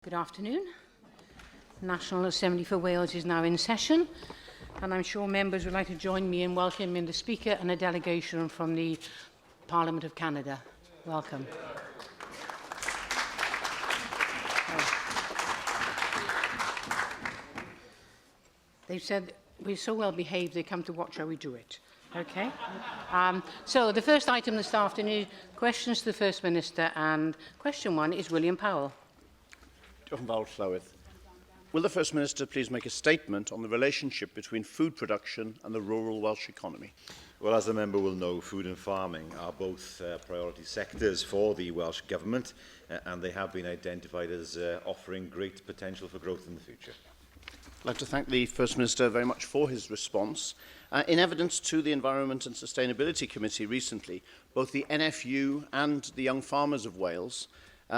Good afternoon. National Assembly for Wales is now in session, and I'm sure members would like to join me in welcoming the Speaker and a delegation from the Parliament of Canada. Welcome. They've said we're so well behaved they come to watch how we do it. Okay. So the first item this afternoon, questions to the First Minister, and question one is William Powell. Will the First Minister please make a statement on the relationship between food production and the rural Welsh economy? Well, as the member will know, food and farming are both priority sectors for the Welsh Government, and they have been identified as offering great potential for growth in the future. I'd like to thank the First Minister very much for his response. In evidence to the Environment and Sustainability Committee recently, both the NFU and the Young Farmers of Wales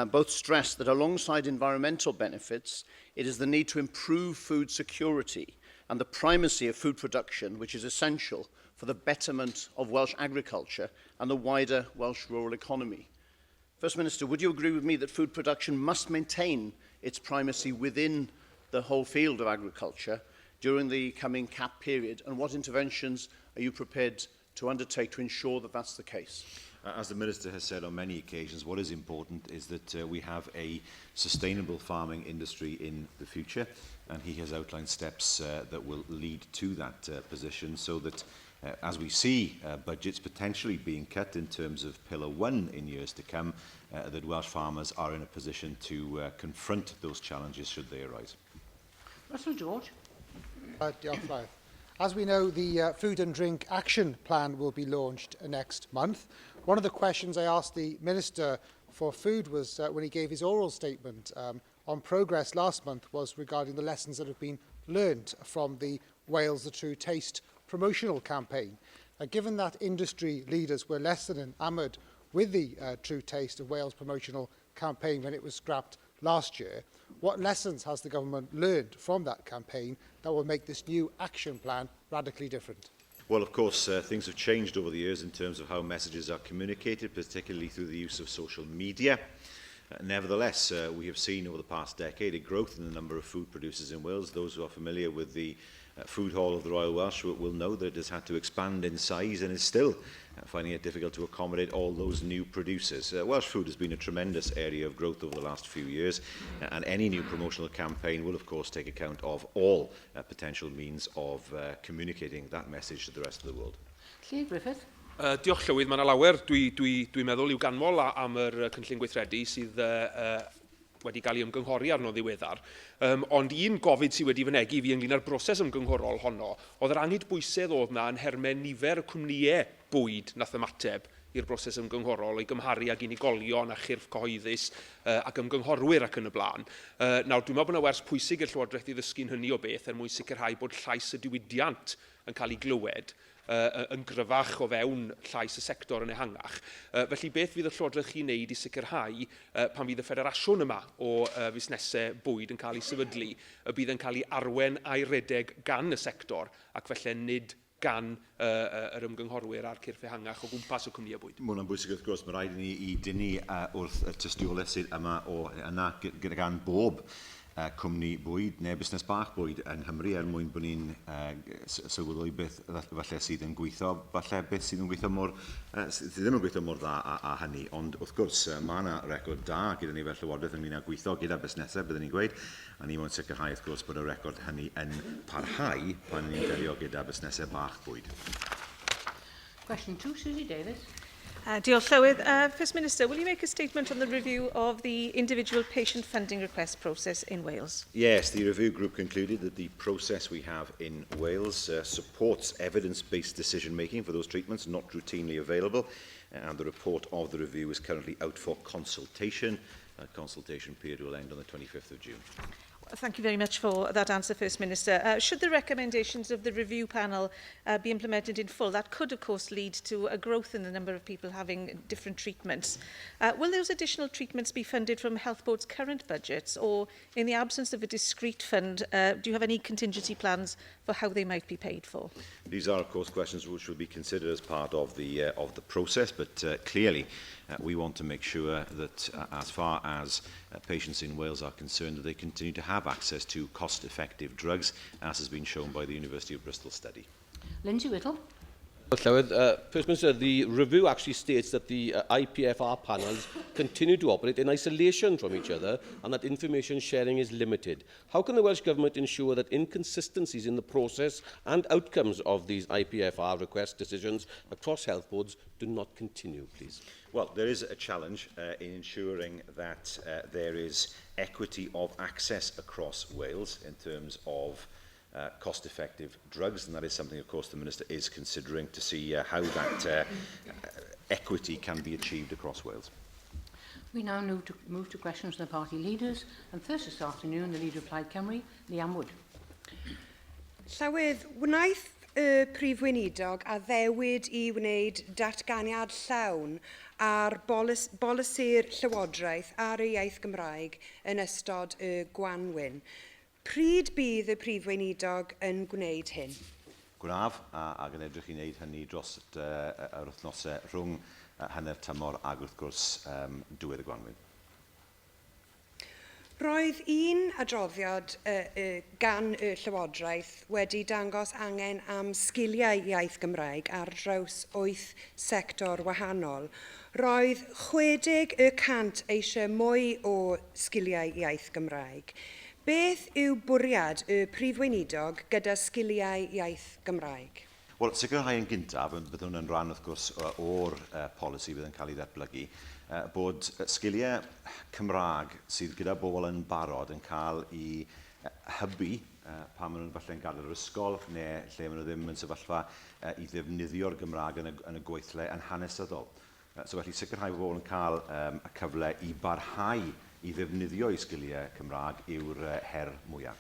both stressed that alongside environmental benefits, it is the need to improve food security and the primacy of food production which is essential for the betterment of Welsh agriculture and the wider Welsh rural economy. First Minister, would you agree with me that food production must maintain its primacy within the whole field of agriculture during the coming CAP period, and what interventions are you prepared to undertake to ensure that that's the case? As the Minister has said on many occasions, what is important is that we have a sustainable farming industry in the future, and he has outlined steps that will lead to that position, so that as we see budgets potentially being cut in terms of Pillar 1 in years to come, that Welsh farmers are in a position to confront those challenges should they arise. Russell George. As we know, the Food and Drink Action Plan will be launched next month. One of the questions I asked the Minister for Food was when he gave his oral statement on progress last month was regarding the lessons that have been learned from the Wales the True Taste promotional campaign. Given that industry leaders were less than enamoured with the True Taste of Wales promotional campaign when it was scrapped last year, what lessons has the government learned from that campaign that will make this new action plan radically different? Well, of course, things have changed over the years in terms of how messages are communicated, particularly through the use of social media. Nevertheless, we have seen over the past decade a growth in the number of food producers in Wales. Those who are familiar with the food hall of the Royal Welsh will know that it has had to expand in size and is still finding it difficult to accommodate all those new producers. Welsh food has been a tremendous area of growth over the last few years, and any new promotional campaign will of course take account of all potential means of communicating that message to the rest of the world. Lle Griffith. Diolch Llywydd, mae yna lawer dwi'n meddwl i'w ganmol am yr cynllun gweithredu sydd wedi cael ei ymgynghori arno ddiweddar. Ond un gofid sydd wedi fynegu fi ynglyn â'r broses ymgynghorol honno, oedd yr angyd bwysedd oedd na yn hermen nifer y cwmnïau bwyd nath ymateb i'r broses ymgynghorol, i gymharu ag unigolion a chyrff cyhoeddus ac ymgynghorwyr ac yn y blaen. Nawr, dwi'n meddwl bod yna wers pwysig i'r Llywodraeth i ddysgu'n hynny o beth mwyn sicrhau bod llais y diwydiant yn cael ei glywed yn gryfach o fewn llais y sector yn ehangach. Felly beth fydd y Llywodraeth chi'n neud i sicrhau pan fydd y ffederasiwn yma o fusnesau bwyd yn cael ei sefydlu, y bydd yn cael ei arwen a'i redeg gan y sector ac felly nid gan yr ymgynghorwyr a'r cyrff ehangach o gwmpas y cwmnïau bwyd. Mae hwnna'n bwysig wrth gwrs, mae rhaid i ni i dynnu wrth y tystiolaeth yma o yna gyda gan bob cwmni bwyd neu busnes bach bwyd yng Nghymru mwyn bod ni'n sylweddoli beth falle sydd yn gweithio, falle beth sydd yn gweithio sydd ddim yn gweithio mor dda a hynny, ond wrth gwrs mae yna record da gyda ni fel Llywodraeth ynglyn â gweithio gyda busnesau, byddwn ni'n gweud, a ni moyn sicrhau wrth gwrs bod y record hynny yn parhau pan ni'n delio gyda busnesau bach bwyd. Question 2, Susie Davis. Diolch Llywydd. First Minister, will you make a statement on the review of the individual patient funding request process in Wales? Yes, the review group concluded that the process we have in Wales supports evidence-based decision-making for those treatments not routinely available, and the report of the review is currently out for consultation. That consultation period will end on the 25th of June. Thank you very much for that answer, First Minister. Should the recommendations of the review panel be implemented in full, that could, of course, lead to a growth in the number of people having different treatments. Will those additional treatments be funded from Health Board's current budgets, or in the absence of a discrete fund, do you have any contingency plans for how they might be paid for? These are, of course, questions which will be considered as part of the process, but clearly we want to make sure that as far as patients in Wales are concerned that they continue to have access to cost-effective drugs, as has been shown by the University of Bristol study. Lindsay Whittle. First Minister, the review actually states that the IPFR panels continue to operate in isolation from each other and that information sharing is limited. How can the Welsh Government ensure that inconsistencies in the process and outcomes of these IPFR request decisions across health boards do not continue, please? Well, there is a challenge in ensuring that there is equity of access across Wales in terms of cost-effective drugs, and that is something, of course, the Minister is considering to see how that equity can be achieved across Wales. We now move to questions from the party leaders, and first this afternoon, the Leader of Plaid Cymru, Liam Wood. Llywydd, wnaeth y Prif Weinidog a ddewid I wneud datganiad llawn ar bolisi'r Llywodraeth ar y iaith Gymraeg yn ystod y Gwanwyn. Pryd bydd y Prif Weinidog yn gwneud hyn? Gwraf, ac yn edrych I wneud hynny dros yr wythnosau rhwng hanner tymor ac wrth gwrs diwedd y Gwanwyn. Roedd un adroddiad gan y Llywodraeth wedi dangos angen am sgiliau iaith Gymraeg ar draws 8 sector wahanol. Roedd 60% eisiau mwy o sgiliau iaith Gymraeg. Beth yw bwriad y Prif Weinidog gyda sgiliau iaith Gymraeg? Wel, sicrhau yn gyntaf, bydd hwn yn rhan, wrth gwrs, o'r polisi bydd yn cael ei ddatblygu, bod sgiliau Cymraeg sydd gyda bobl yn barod yn cael ei hybu pan maen nhw'n falle'n gadael yr ysgol neu lle maen nhw ddim yn sefyllfa I ddefnyddio'r Gymraeg yn y gweithle yn hanesyddol. So felly sicrhau bod bobl yn cael y cyfle I barhau I ddefnyddio I sgiliau Cymraeg yw'r her mwyaf.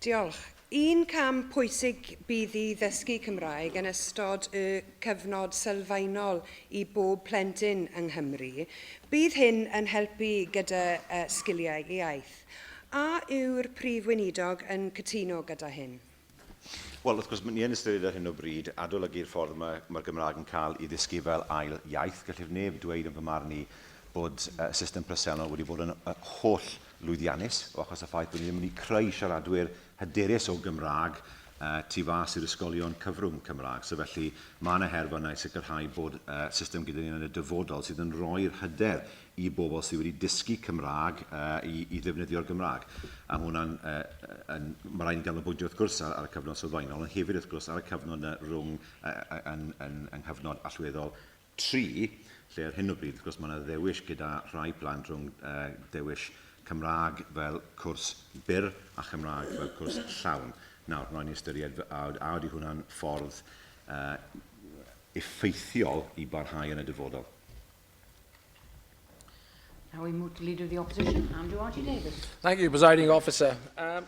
Diolch. Un cam pwysig bydd I ddysgu Cymraeg yn ystod y cyfnod sylfaenol I bob plentyn yng Nghymru. Bydd hyn yn helpu gyda sgiliau iaith. A yw'r Prif Weinidog yn cytuno gyda hyn? Wel, wrth gwrs, ni yn ystyried ar hyn o bryd adolygu'r ffordd mae'r Gymraeg yn cael I ddysgu fel ail iaith. Gallaf neb dweud yn fy marn I bod y system presennol wedi bod yn holl lwyddiannus, o achos y ffaith bod ni ddim yn ei creu siaradwyr hyderus o Gymraeg tu fas i'r ysgolion cyfrwng Cymraeg. So felly, mae yna her fanna I sicrhau bod system gyda ni yn y dyfodol sydd yn rhoi'r hyder I bobl sydd wedi dysgu Cymraeg I ddefnyddio'r Gymraeg. A hwnna'n, mae rhaid i ganolbwyntio wrth gwrs ar y cyfnod sylfaenol, ond hefyd wrth gwrs ar y cyfnod rhwng yng nghyfnod allweddol 3, lle ar hyn o bryd, wrth gwrs, mae yna ddewis gyda rhai blant rhwng dewis Cymraeg fel cwrs byr a Chymraeg fel cwrs llawn. Nawr, rhaid ni ystyried a ydy hwnna'n ffordd effeithiol I barhau yn y dyfodol. Now we move to Leader of the Opposition, Andrew R.G. Davis. Thank you, Presiding Officer.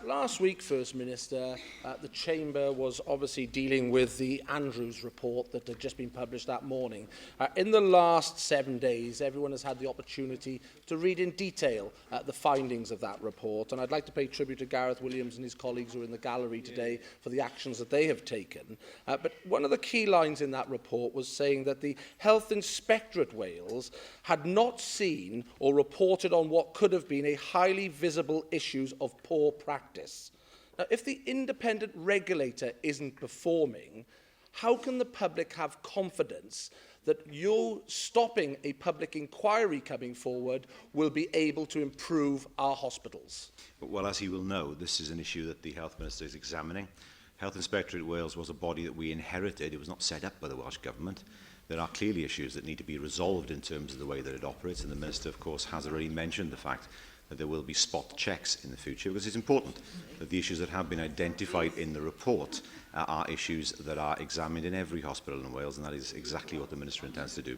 Last week, First Minister, the Chamber was obviously dealing with the Andrews report that had just been published that morning. In the last 7 days, everyone has had the opportunity to read in detail the findings of that report, and I'd like to pay tribute to Gareth Williams and his colleagues who are in the gallery today for the actions that they have taken. But one of the key lines in that report was saying that the Health Inspectorate Wales had not seen or reported on what could have been a highly visible issues of poor practice. Now, if the independent regulator isn't performing, how can the public have confidence that you stopping a public inquiry coming forward will be able to improve our hospitals? Well, as he will know, this is an issue that the Health Minister is examining. Health Inspectorate Wales was a body that we inherited. It was not set up by the Welsh Government. There are clearly issues that need to be resolved in terms of the way that it operates, and the Minister, of course, has already mentioned the fact that there will be spot checks in the future, because it's important that the issues that have been identified in the report are issues that are examined in every hospital in Wales, and that is exactly what the Minister intends to do.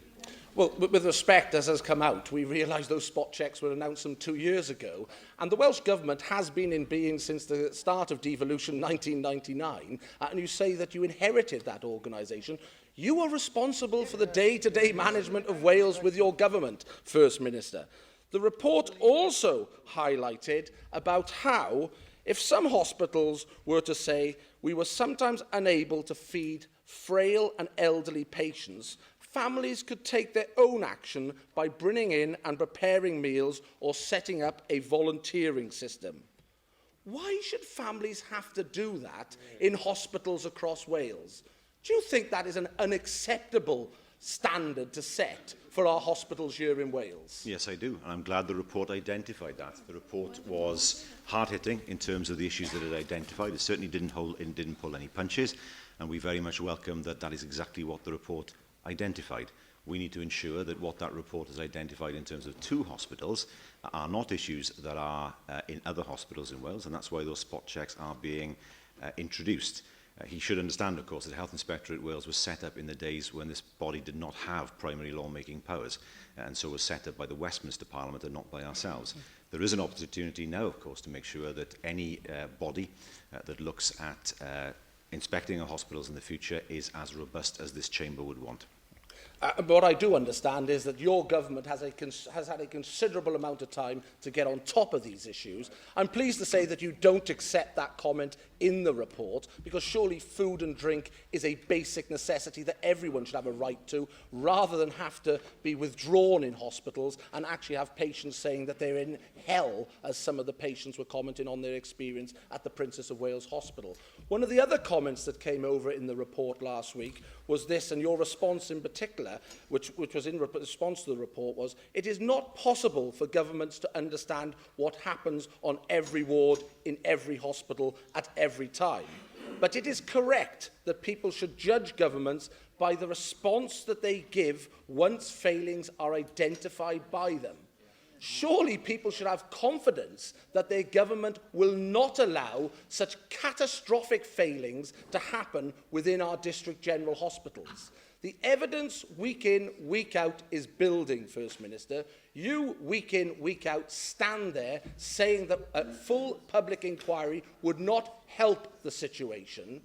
Well, with respect, as has come out, we realise those spot checks were announced some 2 years ago, and the Welsh Government has been in being since the start of devolution 1999, and you say that you inherited that organisation. You are responsible for the day-to-day management of Wales with your government, First Minister. The report also highlighted about how, if some hospitals were to say we were sometimes unable to feed frail and elderly patients, families could take their own action by bringing in and preparing meals or setting up a volunteering system. Why should families have to do that in hospitals across Wales? Do you think that is an unacceptable standard to set for our hospitals here in Wales? Yes, I do, and I'm glad the report identified that. The report was hard-hitting in terms of the issues that it identified. It certainly didn't pull any punches, and we very much welcome that that is exactly what the report identified. We need to ensure that what that report has identified in terms of 2 hospitals are not issues that are in other hospitals in Wales, and that's why those spot checks are being introduced. He should understand, of course, that the Health Inspectorate Wales was set up in the days when this body did not have primary law-making powers, and so was set up by the Westminster Parliament and not by ourselves. There is an opportunity now, of course, to make sure that any body that looks at inspecting our hospitals in the future is as robust as this chamber would want. What I do understand is that your government has had a considerable amount of time to get on top of these issues. I'm pleased to say that you don't accept that comment in the report, because surely food and drink is a basic necessity that everyone should have a right to, rather than have to be withdrawn in hospitals and actually have patients saying that they're in hell, as some of the patients were commenting on their experience at the Princess of Wales Hospital. One of the other comments that came over in the report last week was this, and your response in particular, which was in response to the report, was, it is not possible for governments to understand what happens on every ward in every hospital at every time. But it is correct that people should judge governments by the response that they give once failings are identified by them. Surely people should have confidence that their government will not allow such catastrophic failings to happen within our district general hospitals. The evidence week in, week out is building, First Minister. You, week in, week out, stand there saying that a full public inquiry would not help the situation.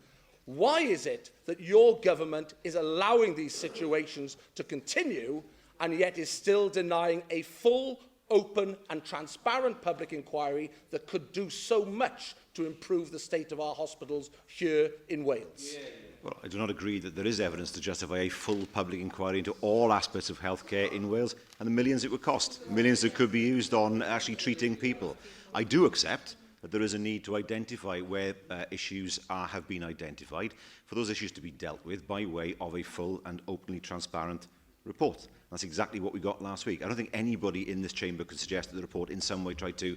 Why is it that your government is allowing these situations to continue and yet is still denying a full, open and transparent public inquiry that could do so much to improve the state of our hospitals here in Wales? Well, I do not agree that there is evidence to justify a full public inquiry into all aspects of healthcare in Wales and the millions it would cost, millions that could be used on actually treating people. I do accept that there is a need to identify where issues have been identified, for those issues to be dealt with by way of a full and openly transparent report. That's exactly what we got last week. I don't think anybody in this chamber could suggest that the report in some way tried to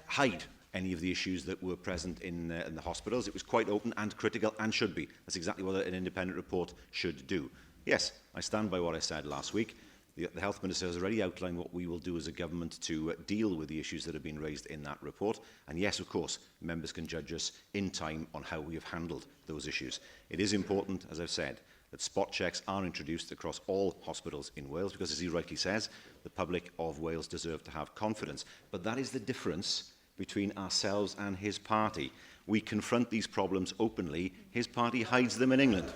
hide any of the issues that were present in the hospitals. It was quite open and critical, and should be. That's exactly what an independent report should do. Yes, I stand by what I said last week. The Health Minister has already outlined what we will do as a government to deal with the issues that have been raised in that report. And yes, of course, members can judge us in time on how we have handled those issues. It is important, as I've said, that spot checks are introduced across all hospitals in Wales, because, as he rightly says, the public of Wales deserve to have confidence. But that is the difference between ourselves and his party. We confront these problems openly. His party hides them in England.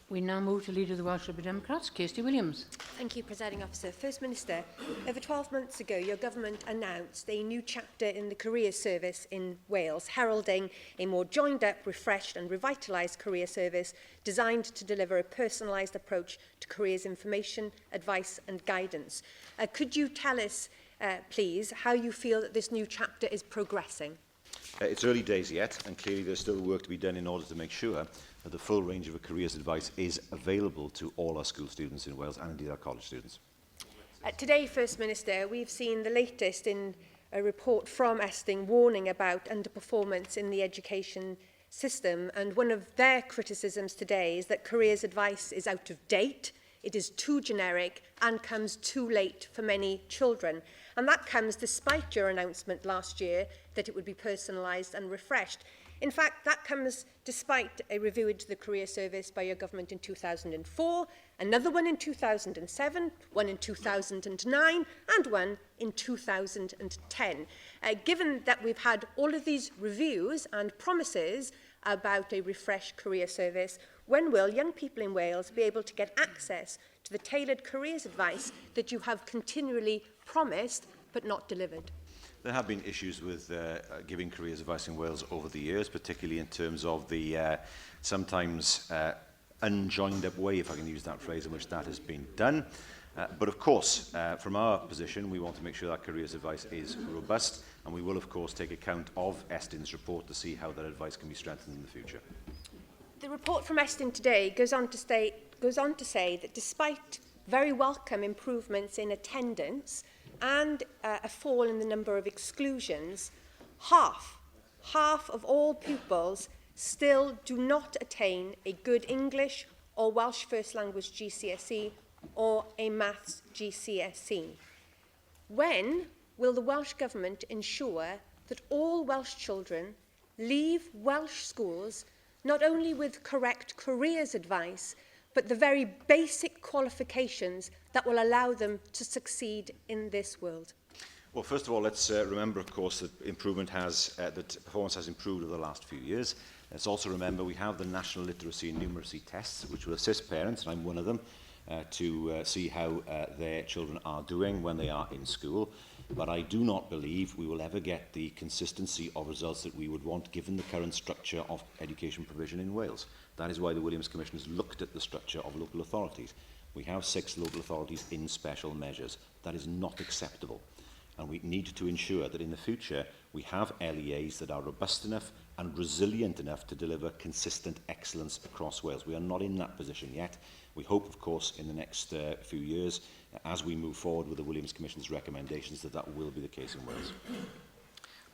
We now move to Leader of the Welsh Liberal Democrats, Kirsty Williams. Thank you, Presiding Officer. First Minister, over 12 months ago, your government announced a new chapter in the careers service in Wales, heralding a more joined-up, refreshed and revitalised career service designed to deliver a personalised approach to careers information, advice and guidance. Could you tell us, please, how you feel that this new chapter is progressing? It's early days yet, and clearly there's still work to be done in order to make sure that the full range of careers advice is available to all our school students in Wales and indeed our college students. Today, First Minister, we've seen the latest in a report from Esting warning about underperformance in the education system, and one of their criticisms today is that careers advice is out of date, it is too generic and comes too late for many children. And that comes despite your announcement last year that it would be personalised and refreshed. In fact, that comes despite a review into the career service by your government in 2004, another one in 2007, one in 2009, and one in 2010. Given that we've had all of these reviews and promises about a refreshed career service, when will young people in Wales be able to get access to the tailored careers advice that you have continually promised but not delivered? There have been issues with giving careers advice in Wales over the years, particularly in terms of the sometimes unjoined-up way, if I can use that phrase, in which that has been done. But of course, from our position, we want to make sure that careers advice is robust, and we will, of course, take account of Estin's report to see how that advice can be strengthened in the future. The report from Estin today goes on to say that despite very welcome improvements in attendance and a fall in the number of exclusions, half of all pupils still do not attain a good English or Welsh First Language GCSE or a Maths GCSE. When will the Welsh Government ensure that all Welsh children leave Welsh schools not only with correct careers advice, but the very basic qualifications that will allow them to succeed in this world? Well, first of all, let's remember, of course, that that performance has improved over the last few years. Let's also remember we have the National Literacy and Numeracy tests, which will assist parents, and I'm one of them, to see how their children are doing when they are in school. But I do not believe we will ever get the consistency of results that we would want, given the current structure of education provision in Wales. That is why the Williams Commission has looked at the structure of local authorities. We have 6 local authorities in special measures. That is not acceptable. And we need to ensure that in the future we have LEAs that are robust enough and resilient enough to deliver consistent excellence across Wales. We are not in that position yet. We hope, of course, in the next few years, as we move forward with the Williams Commission's recommendations, that will be the case in Wales.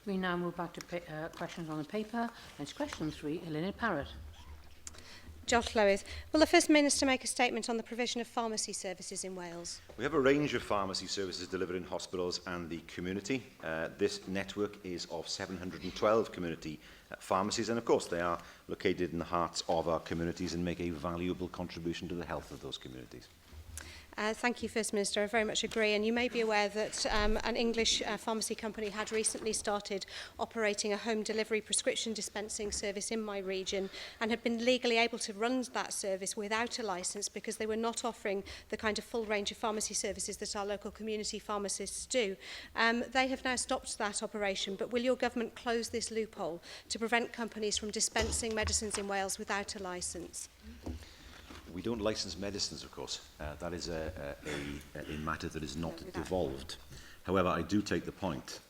We now move back to questions on the paper. It's question 3, Eluned Parrott. Josh Lewis. Will the First Minister make a statement on the provision of pharmacy services in Wales? We have a range of pharmacy services delivered in hospitals and the community. This network is of 712 community pharmacies, and of course they are located in the hearts of our communities and make a valuable contribution to the health of those communities. Thank you, First Minister. I very much agree. And you may be aware that an English pharmacy company had recently started operating a home delivery prescription dispensing service in my region and had been legally able to run that service without a licence because they were not offering the kind of full range of pharmacy services that our local community pharmacists do. They have now stopped that operation, but will your government close this loophole to prevent companies from dispensing medicines in Wales without a licence? We don't license medicines, of course. That is a matter that is not devolved. However, I do take the point.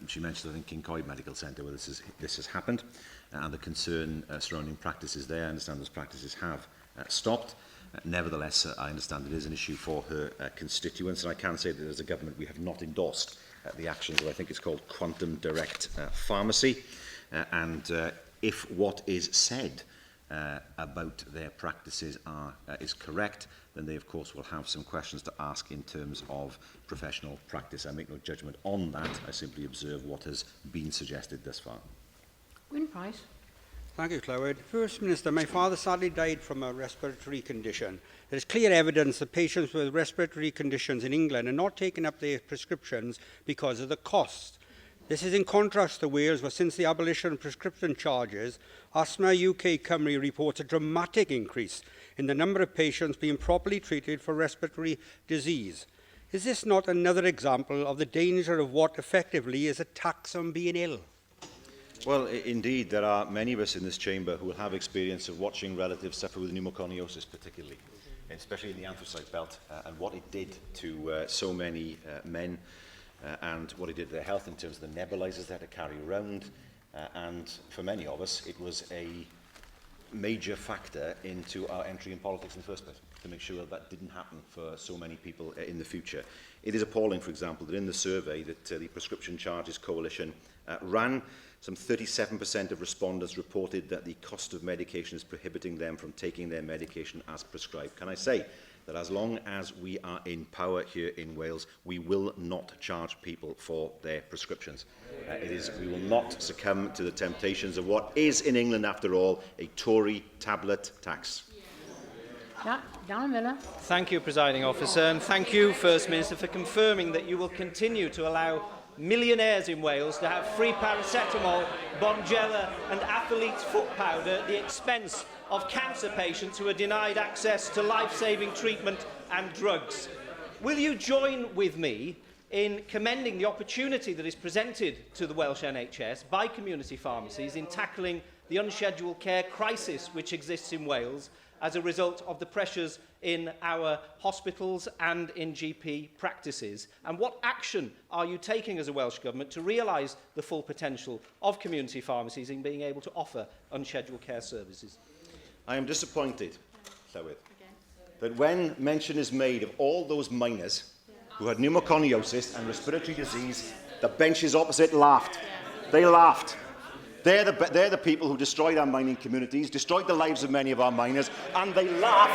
She mentioned, I think, King Coed Medical Centre, where this has happened, and the concern surrounding practices there. I understand those practices have stopped. Nevertheless, I understand it is an issue for her constituents, and I can say that as a government we have not endorsed the actions of, I think it's called Quantum Direct Pharmacy. If what is said about their practices is correct, then they of course will have some questions to ask in terms of professional practice. I make no judgment on that. I simply observe what has been suggested thus far. Wyn Price. Thank you, Clywyd. First Minister, my father sadly died from a respiratory condition. There is clear evidence that patients with respiratory conditions in England are not taking up their prescriptions because of the cost. This is in contrast to Wales, where since the abolition of prescription charges, Asthma UK Cymru reports a dramatic increase in the number of patients being properly treated for respiratory disease. Is this not another example of the danger of what effectively is a tax on being ill? Well, indeed, there are many of us in this chamber who will have experience of watching relatives suffer with pneumoconiosis, particularly, especially in the anthracite belt, and what it did to so many men. And what it did to their health in terms of the nebulizers they had to carry around. And for many of us, it was a major factor into our entry in politics in the first place, to make sure that didn't happen for so many people in the future. It is appalling, for example, that in the survey that the Prescription Charges Coalition ran, some 37% of respondents reported that the cost of medication is prohibiting them from taking their medication as prescribed. Can I say that as long as we are in power here in Wales, we will not charge people for their prescriptions. We will not succumb to the temptations of what is in England, after all, a Tory tablet tax. Dan Miller. Thank you, Presiding Officer, and thank you, First Minister, for confirming that you will continue to allow millionaires in Wales to have free paracetamol, Bonjela and athlete's foot powder at the expense of cancer patients who are denied access to life-saving treatment and drugs. Will you join with me in commending the opportunity that is presented to the Welsh NHS by community pharmacies in tackling the unscheduled care crisis which exists in Wales, as a result of the pressures in our hospitals and in GP practices? And what action are you taking as a Welsh Government to realise the full potential of community pharmacies in being able to offer unscheduled care services? I am disappointed, Llywydd, that when mention is made of all those miners who had pneumoconiosis and respiratory disease, the benches opposite laughed. They laughed. They're the people who destroyed our mining communities, destroyed the lives of many of our miners, and they laugh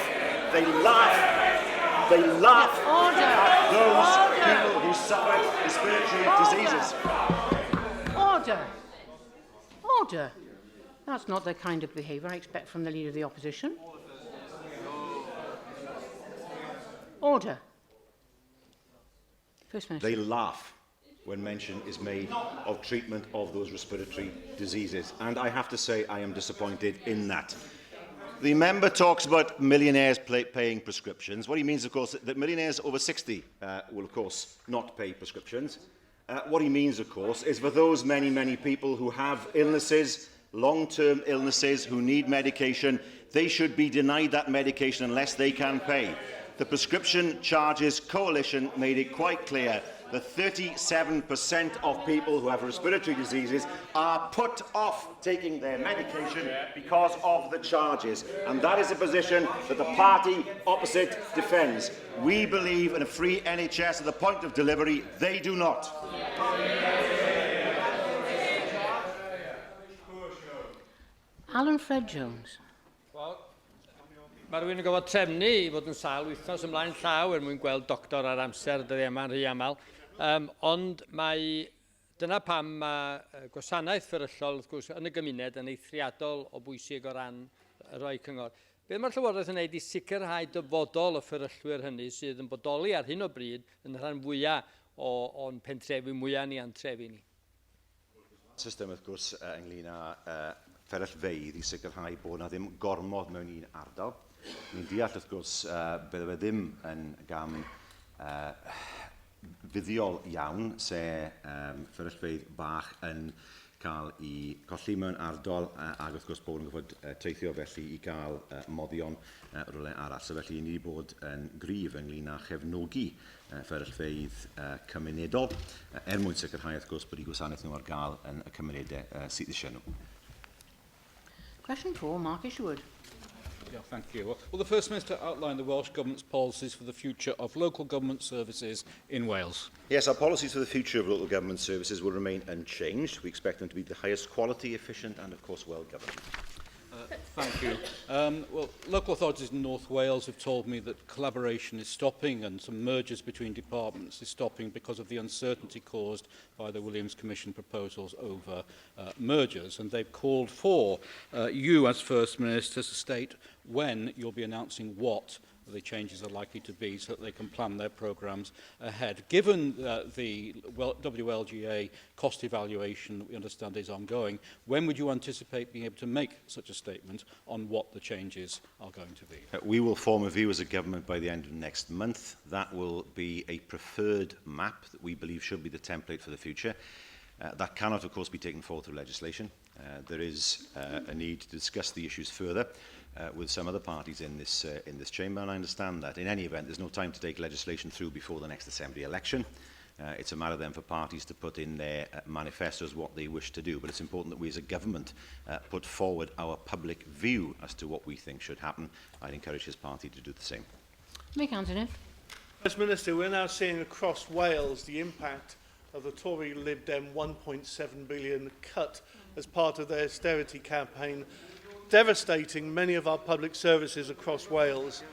at those people who suffered respiratory diseases. Order. That's not the kind of behaviour I expect from the Leader of the Opposition. Order. First Minister. They laugh when mention is made of treatment of those respiratory diseases. And I have to say I am disappointed in that. The member talks about millionaires paying prescriptions. What he means, of course, that millionaires over 60 will, of course, not pay prescriptions. What he means, of course, is for those many, many people who have illnesses, long-term illnesses, who need medication, they should be denied that medication unless they can pay. The Prescription Charges Coalition made it quite clear that 37% of people who have respiratory diseases are put off taking their medication because of the charges. And that is a position that the party opposite defends. We believe in a free NHS at the point of delivery. They do not. Alan Fred Jones. Mae rhywun yn gofod trefnu i fod yn sawl wythnos ymlaen llaw mwyn gweld doctor ar amser, dyddi yma'n rhy aml. Ond dyna pam mae gwasanaeth fferyllol wrth gwrs yn y gymuned yn eithriadol o bwysig o ran rhoi cyngor. Be mae'r Llywodraeth yn gwneud i sicrhau dyfodol o fferyllwyr hynny sydd yn bodoli ar hyn o bryd yn rhan fwyaf o'n pentrefi mwyaf ni a'n trefi ni? System, wrth gwrs, ynglyn â fferyllfeydd i sicrhau bod yna ddim gormod mewn un ardal. Ni'n deall, wrth gwrs, bydde fe ddim yn gam fuddiol iawn, fferyllfeydd bach yn cael I colli mewn ardal ac wrth gwrs bod yn gwybod teithio felly I gael moddion rhywle arall. So felly ni wedi bod yn gryf ynglyn â chefnogi fferyllfeydd cymunedol mwyn sicrhau wrth gwrs bod I gwasanaeth nhw ar gael yn y cymunedau sydd eisiau nhw. Question 4, Mark Isherwood. Yeah, thank you. Well, the First Minister outlined the Welsh Government's policies for the future of local government services in Wales. Yes, our policies for the future of local government services will remain unchanged. We expect them to be the highest quality, efficient and, of course, well-governed. Thank you. Well, local authorities in North Wales have told me that collaboration is stopping and some mergers between departments is stopping because of the uncertainty caused by the Williams Commission proposals over mergers. And they've called for you as First Minister to state when you'll be announcing what the changes are likely to be so that they can plan their programmes ahead. Given the WLGA cost evaluation that we understand is ongoing, when would you anticipate being able to make such a statement on what the changes are going to be? We will form a view as a government by the end of next month. That will be a preferred map that we believe should be the template for the future. That cannot, of course, be taken forward through legislation. There is a need to discuss the issues further with some other parties in this chamber, and I understand that. In any event, there's no time to take legislation through before the next Assembly election. It's a matter then for parties to put in their manifestos what they wish to do, but it's important that we as a government put forward our public view as to what we think should happen. I'd encourage his party to do the same. Mick Anthony. First Minister, we're now seeing across Wales the impact of the Tory Lib Dem 1.7 billion cut as part of their austerity campaign, devastating many of our public services across Wales.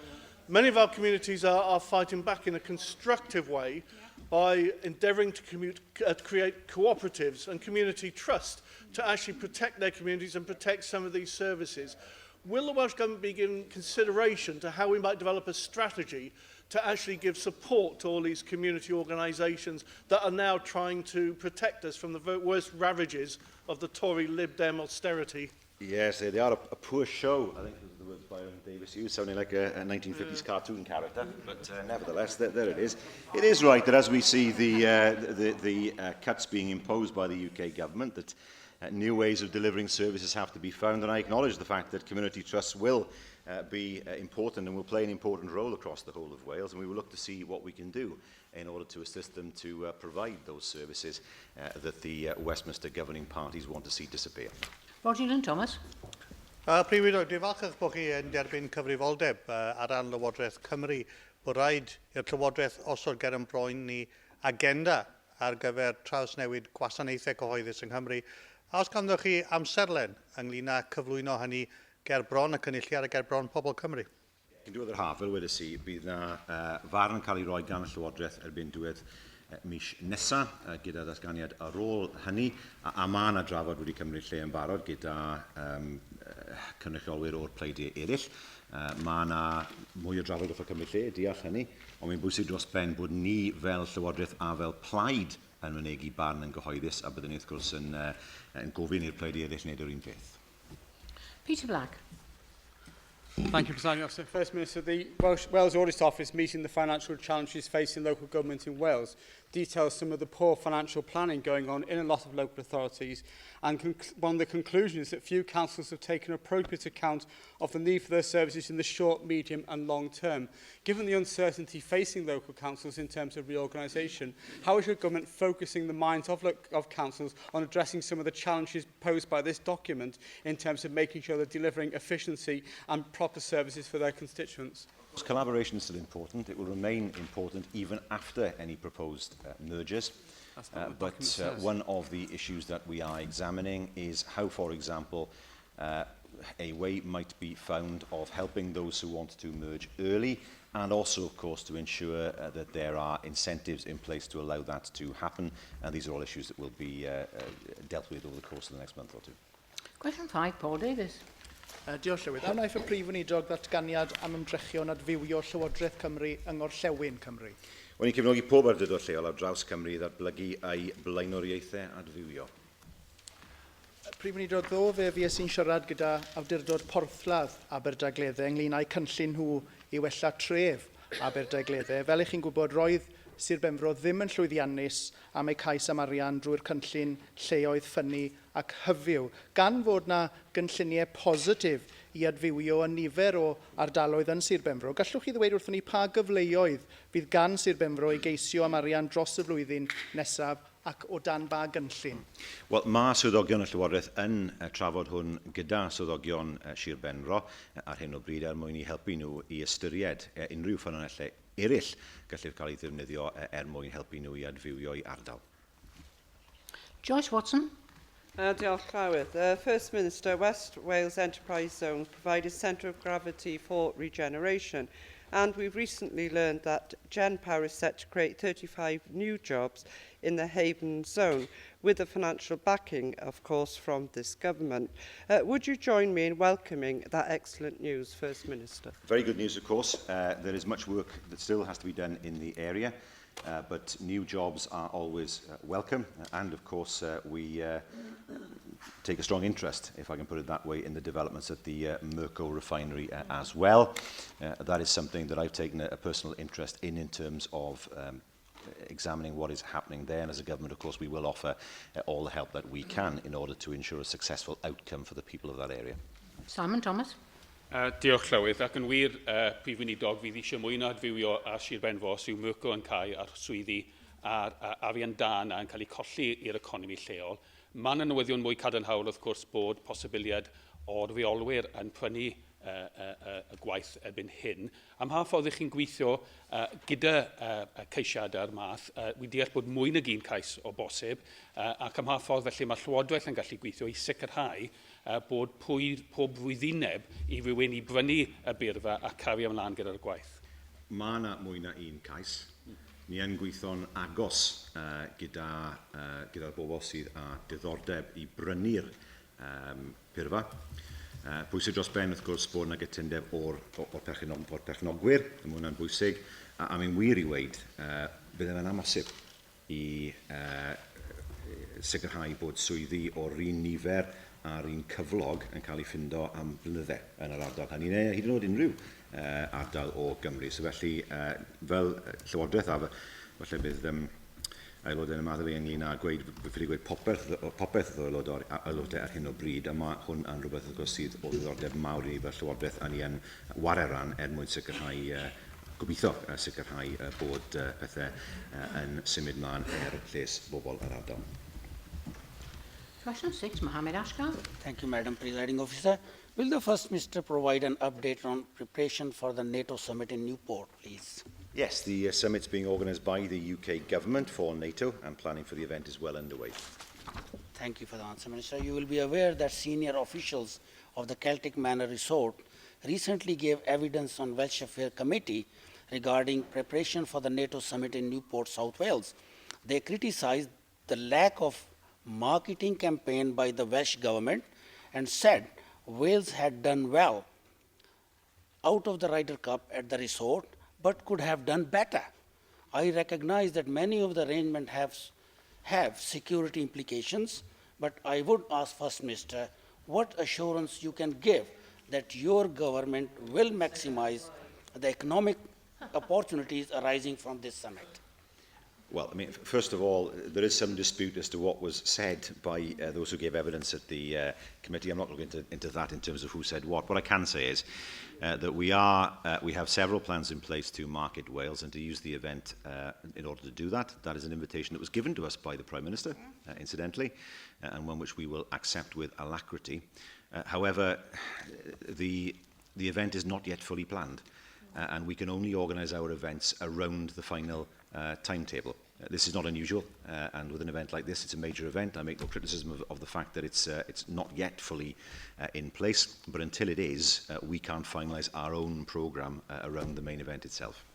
Many of our communities are fighting back in a constructive way by endeavouring to create cooperatives and community trust to actually protect their communities and protect some of these services. Will the Welsh Government be giving consideration to how we might develop a strategy to actually give support to all these community organisations that are now trying to protect us from the worst ravages of the Tory Lib Dem austerity? Yes, they are a poor show, I think the words Byron Davis used, sounding like a 1950s cartoon character, but nevertheless, there it is. It is right that as we see the cuts being imposed by the UK government, that new ways of delivering services have to be found, and I acknowledge the fact that community trusts will be important and will play an important role across the whole of Wales, and we will look to see what we can do in order to assist them to provide those services that the Westminster governing parties want to see disappear. Roger and Thomas. Prif Weinidog, dwi'n falch eich bod chi yn derbyn cyfrifoldeb ar ran Llywodraeth Cymru bod rhaid i'r Llywodraeth osod ger yn broen ni agenda ar gyfer trawsnewid gwasanaethau cyhoeddus yng Nghymru. A os ganddoch chi amserlen ynglyn â cyflwyno hynny ger bron y cynulliad a ger bron pobl Cymru? Yn diwedd yr haf, fel wedys i, bydd yna farn yn cael ei roi gan y Llywodraeth erbyn diwedd mis nesaf gyda ddatganiad ar ôl hynny, a mae yna drafod wedi cymryd lle yn barod gyda cynrychiolwyr o'r pleidie eraill. Mae yna mwy o drafod wrth o cymryd lle, deall hynny, ond mae'n bwysig dros ben bod ni fel Llywodraeth a fel plaid yn mynegu barn yn gyhoeddus, a byddwn ni wrth gwrs yn gofyn i'r pleidie eraill wneud yr un peth. Peter Black. Thank you, Presiding Officer. First Minister, the Wales Audit Office meeting the financial challenges facing local government in Wales details some of the poor financial planning going on in a lot of local authorities, and one of the conclusions is that few councils have taken appropriate account of the need for their services in the short, medium and long term. Given the uncertainty facing local councils in terms of reorganisation, how is your government focusing the minds of councils on addressing some of the challenges posed by this document in terms of making sure they're delivering efficiency and proper services for their constituents? Collaboration is still important. It will remain important even after any proposed mergers. But one of the issues that we are examining is how, for example, a way might be found of helping those who want to merge early, and also, of course, to ensure that there are incentives in place to allow that to happen. And these are all issues that will be dealt with over the course of the next month or two. Question 5, Paul Davies. Diolch Llywydd. A wnaeth y Prif Weinidog ddatganiad am ymdrechion adfywio Llywodraeth Cymru yng Ngorllewin Cymru? Wel, ni'n cefnogi pob awdurdod lleol ar draws Cymru i ddatblygu ei blaenoriaethau adfywio. Prif Weinidog, ddo fe fues i'n siarad gyda awdurdod Porthladd Aberdagleddau ynglyn â'u cynllun nhw i wella tref Aberdagleddau. Fel eich chi'n gwybod, roedd Sir Benfro ddim yn llwyddiannus am eu cais am arian drwy'r cynllun lleoedd ffynnu ac hyfyw. Gan fod na gynlluniau positif i adfywio yn nifer o ardaloedd yn Sir Benfro, gallwch chi ddweud wrthon ni pa gyfleoedd fydd gan Sir Benfro i geisio am arian dros y flwyddyn nesaf ac o dan ba gynllun? Wel, mae swyddogion y Llywodraeth yn trafod hwn gyda swyddogion Sir Benfro ar hyn o bryd mwyn i helpu nhw i ystyried unrhyw ffynonellau eraill gallwch cael ei ddefnyddio mwyn helpu nhw i adfywio i ardal. Joyce Watson. Diolch Llywydd. First Minister, West Wales Enterprise Zone provide a centre of gravity for regeneration, and we've recently learned that Gen Power is set to create 35 new jobs in the Haven Zone, with the financial backing, of course, from this government. Would you join me in welcoming that excellent news, First Minister? Very good news, of course. There is much work that still has to be done in the area, but new jobs are always welcome, and of course we take a strong interest, if I can put it that way, in the developments at the Merco refinery as well. That is something that I've taken a personal interest in terms of examining what is happening there, and as a government, of course, we will offer all the help that we can in order to ensure a successful outcome for the people of that area. Simon Thomas. Diolch Llywydd, ac yn wir, Prif Weinidog, fydd eisiau mwy na adfywio a Sir Benfro sy'n Merco yn cael a'r swyddi a'r arian dan yn cael ei colli i'r economi lleol. Mae'n newyddion mwy cadarnhaol, wrth gwrs, bod posibiliad o'r reolwyr yn prynu y gwaith erbyn hyn. Am ha ffordd ych chi'n gweithio gyda ceisiadau'r math, wi deall bod mwy nag un cais o bosib, ac am ha ffordd felly mae Llywodraeth yn gallu gweithio i sicrhau bod pob flwyddyneb i rywun i brynu y byrfa a cario ymlaen gyda'r gwaith. Mae yna mwy na un cais. Ni yn gweithio'n agos gyda'r bobl sydd â diddordeb i brynu'r pyrfa. Bwysig dros ben, wrth gwrs, bod yna gytundeb o'r perchnogwyr, mae hwnna'n bwysig, a mae'n wir i weid, bydd yna'n amosib i sicrhau bod swyddi o'r un nifer a'r un cyflog yn cael ei ffindo am blynyddau yn yr ardal hynny, neu hyd yn oed unrhyw ardal o Gymru. So felly, fel Llywodraeth, falle bydd aelodau yn y maddau ynglyn â gweud, ffili gweud popeth o aelodau ar hyn o bryd, a mae hwn yn rhywbeth wrth gwrs sydd o ddiddordeb mawr i ni fel Llywodraeth, a ni yn wario ran mwyn sicrhau, gobeithio sicrhau bod pethau yn symud mlaen lles bobl yr ardal. Question 6, Mohammed Ashgar. Thank you, Madam Presiding Officer. Will the First Minister provide an update on preparation for the NATO summit in Newport, please? Yes, the summit's being organised by the UK government for NATO, and planning for the event is well underway. Thank you for the answer, Minister. You will be aware that senior officials of the Celtic Manor Resort recently gave evidence on Welsh Affairs Committee regarding preparation for the NATO summit in Newport, South Wales. They criticised the lack of marketing campaign by the Welsh government and said Wales had done well out of the Ryder Cup at the resort, but could have done better. I recognize that many of the arrangements have security implications, but I would ask First Minister what assurance you can give that your government will maximize the economic opportunities arising from this summit. Well, I mean, first of all, there is some dispute as to what was said by those who gave evidence at the committee. I'm not going to into that in terms of who said what. What I can say is that we have several plans in place to market Wales and to use the event in order to do that. That is an invitation that was given to us by the Prime Minister, incidentally, and one which we will accept with alacrity. However, the event is not yet fully planned, and we can only organise our events around the final timetable. This is not unusual, and with an event like this, it's a major event. I make no criticism of the fact that it's not yet fully in place, but until it is, we can't finalise our own programme around the main event itself.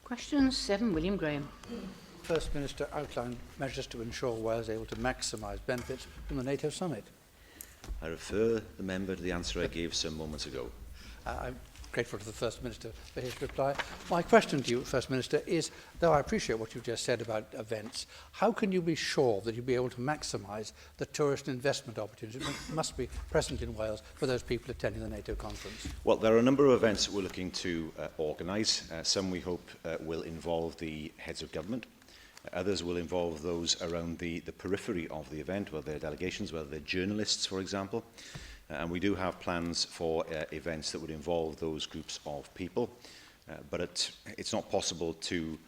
Question 7, William Graham. First Minister outlined measures to ensure Wales is able to maximise benefits from the NATO summit. I refer the member to the answer I gave some moments ago. I'm grateful to the First Minister for his reply. My question to you, First Minister, is, though I appreciate what you've just said about events, how can you be sure that you'll be able to maximise the tourist investment opportunities that must be present in Wales for those people attending the NATO conference? Well, there are a number of events that we're looking to organise. Some we hope will involve the heads of government. Others will involve those around the periphery of the event, whether they're delegations, whether they're journalists, for example. And we do have plans for events that would involve those groups of people. But it's not possible to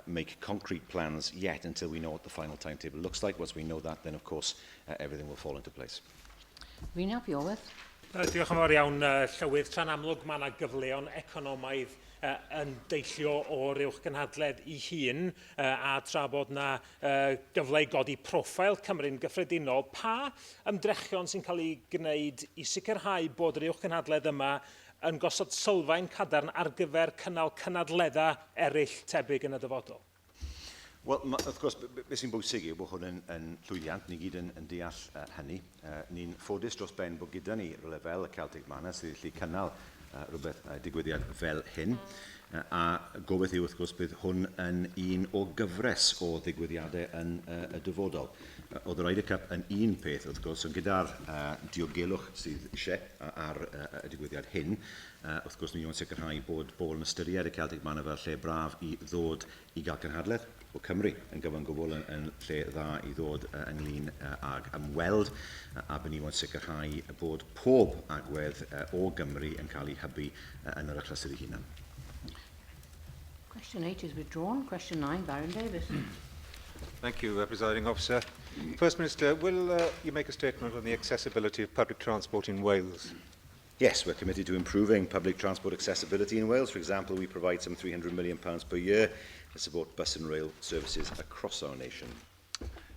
make concrete plans yet until we know what the final timetable looks like. Once we know that, then, of course, everything will fall into place. Rina Biowerth. Diolch yn fawr iawn, Llywydd. Tra'n amlwg mae yna gyfleon economaidd yn deillio o'r uwchgynhadledd I hun a tra bod yna gyfle I godi profil Cymru'n gyffredinol. Pa ymdrechion sy'n cael ei gwneud I sicrhau bod yr uwchgynhadledd yma yn gosod sylfaen cadarn ar gyfer cynnal cynadleddau eraill tebyg yn y dyfodol? Wel, wrth gwrs, beth sy'n bwysig yw bod hwn yn llwyddiant, ni gyd yn deall hynny. Ni'n ffodus dros ben bod gyda ni rhywle fel y Celtic Manor sydd wedi cynnal rhywbeth digwyddiad fel hyn. A gobeith yw, wrth gwrs, bydd hwn yn un o gyfres o ddigwyddiadau yn y dyfodol. Oedd y Ryder Cup yn un peth, wrth gwrs, ond gyda'r diogelwch sydd eisiau ar y digwyddiad hyn, wrth gwrs, ni'n sicrhau bod bobl yn ystyried y Celtic Manor fel lle braf I ddod I gael cynhadledd o Cymru yn gyfan gwbl yn lle dda I ddod ynglyn ag ymweld a bydd ni'n sicrhau bod pob agwedd o Gymru yn cael ei hybu yn yr achlysur ei hunan. Question 8 is withdrawn. Question 9, Baron Davis. Thank you, Presiding Officer. First Minister, will you make a statement on the accessibility of public transport in Wales? Yes, we're committed to improving public transport accessibility in Wales. For example, we provide some £300 million per year to support bus and rail services across our nation.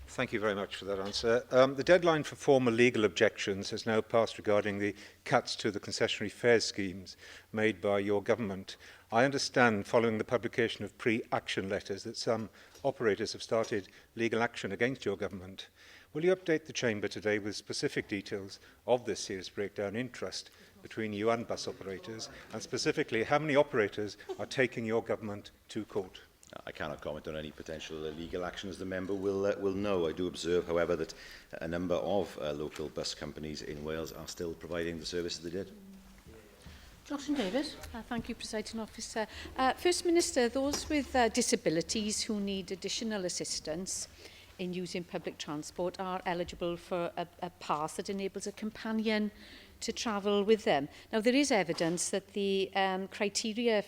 Thank you very much for that answer. The deadline for formal legal objections has now passed regarding the cuts to the concessionary fares schemes made by your government. I understand, following the publication of pre-action letters, that some operators have started legal action against your government. Will you update the Chamber today with specific details of this serious breakdown in trust between you and bus operators, and specifically how many operators are taking your government to court? I cannot comment on any potential legal action, as the member will know. I do observe, however, that a number of local bus companies in Wales are still providing the services they did. Jocelyn Davis. Thank you, Presiding Officer. First Minister, those with disabilities who need additional assistance in using public transport are eligible for a pass that enables a companion to travel with them. Now, there is evidence that the criteria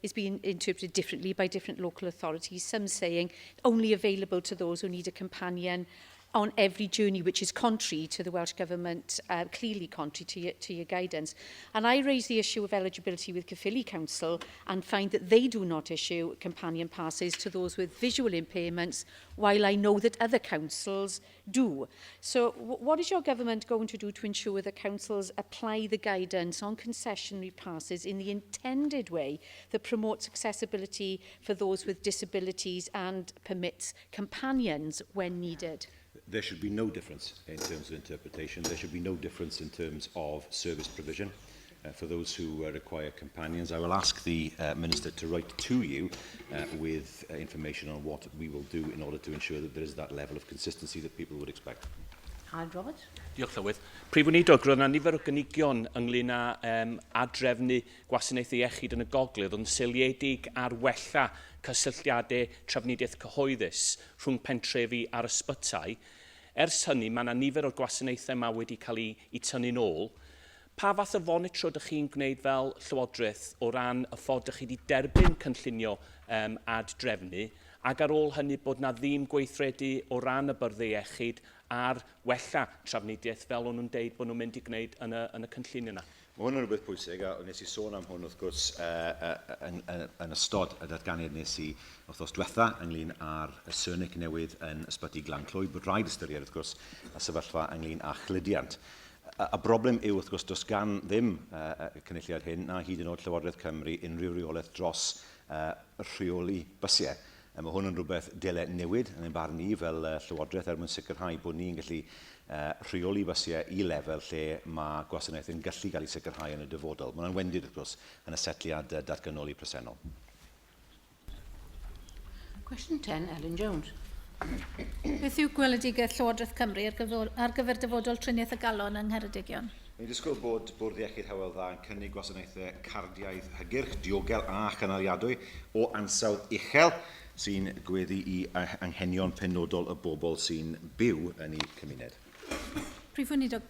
is being interpreted differently by different local authorities, some saying only available to those who need a companion on every journey, which is contrary to the Welsh Government, clearly contrary to your guidance. And I raise the issue of eligibility with Caerphilly Council and find that they do not issue companion passes to those with visual impairments, while I know that other councils do. So what is your government going to do to ensure that councils apply the guidance on concessionary passes in the intended way that promotes accessibility for those with disabilities and permits companions when needed? There should be no difference in terms of interpretation. There should be no difference in terms of service provision for those who require companions. I will ask the Minister to write to you with information on what we will do in order to ensure that there is that level of consistency that people would expect. Howard Roberts. Diolch Llywydd. Prif Weinidog, roedd yna nifer o gynigion ynglyn â adrefnu gwasanaethau iechyd yn y gogledd ond seiliedig ar wella cysylltiadau trafnidiaeth cyhoeddus rhwng pentrefi a'r ysbytai. Ers hynny, mae yna nifer o'r gwasanaethau yma wedi cael eu tynnu nôl. Pa fath o fonitro ydych chi'n gwneud fel Llywodraeth o ran y ffordd ydych chi wedi derbyn cynllunio adrefnu, ac ar ôl hynny bod na ddim gweithredu o ran y byrddau iechyd a'r wella trafnidiaeth fel o'n nhw'n deud bod nhw'n mynd i gwneud yn y cynllunio yna? Mae hwn yn rhywbeth pwysig, a nes i sôn am hwn wrth gwrs yn ystod y datganiad nes i wythnos diwetha ynglyn â'r Saesneg newydd yn ysbyty Glan Clwyd, bod rhaid ystyried wrth gwrs y sefyllfa ynglyn â chludiant. Y broblem yw wrth gwrs dos gan ddim y cynulliad hyn na hyd yn oed Llywodraeth Cymru unrhyw reolaeth dros rheoli bysiau. Mae hwn yn rhywbeth dyle newid yn ein barn ni fel Llywodraeth mwyn sicrhau bod ni'n gallu rheoli bysiau i lefel lle mae gwasanaeth yn gallu cael ei sicrhau yn y dyfodol. Mae'n wendid wrth gwrs yn y setliad datganoli presennol. Question 10, Ellen Jones. Beth yw gweledigaeth Llywodraeth Cymru ar gyfer dyfodol triniaeth y galon yng Ngheredigion? Mae'n disgwyl bod Bwrdd Iechyd Hywel Dda yn cynnig gwasanaethau cardiaidd hygyrch, diogel a chanaliadwy o ansawdd uchel sy'n gweddu i anghenion penodol y bobl sy'n byw yn eu cymuned. Prif Weinidog,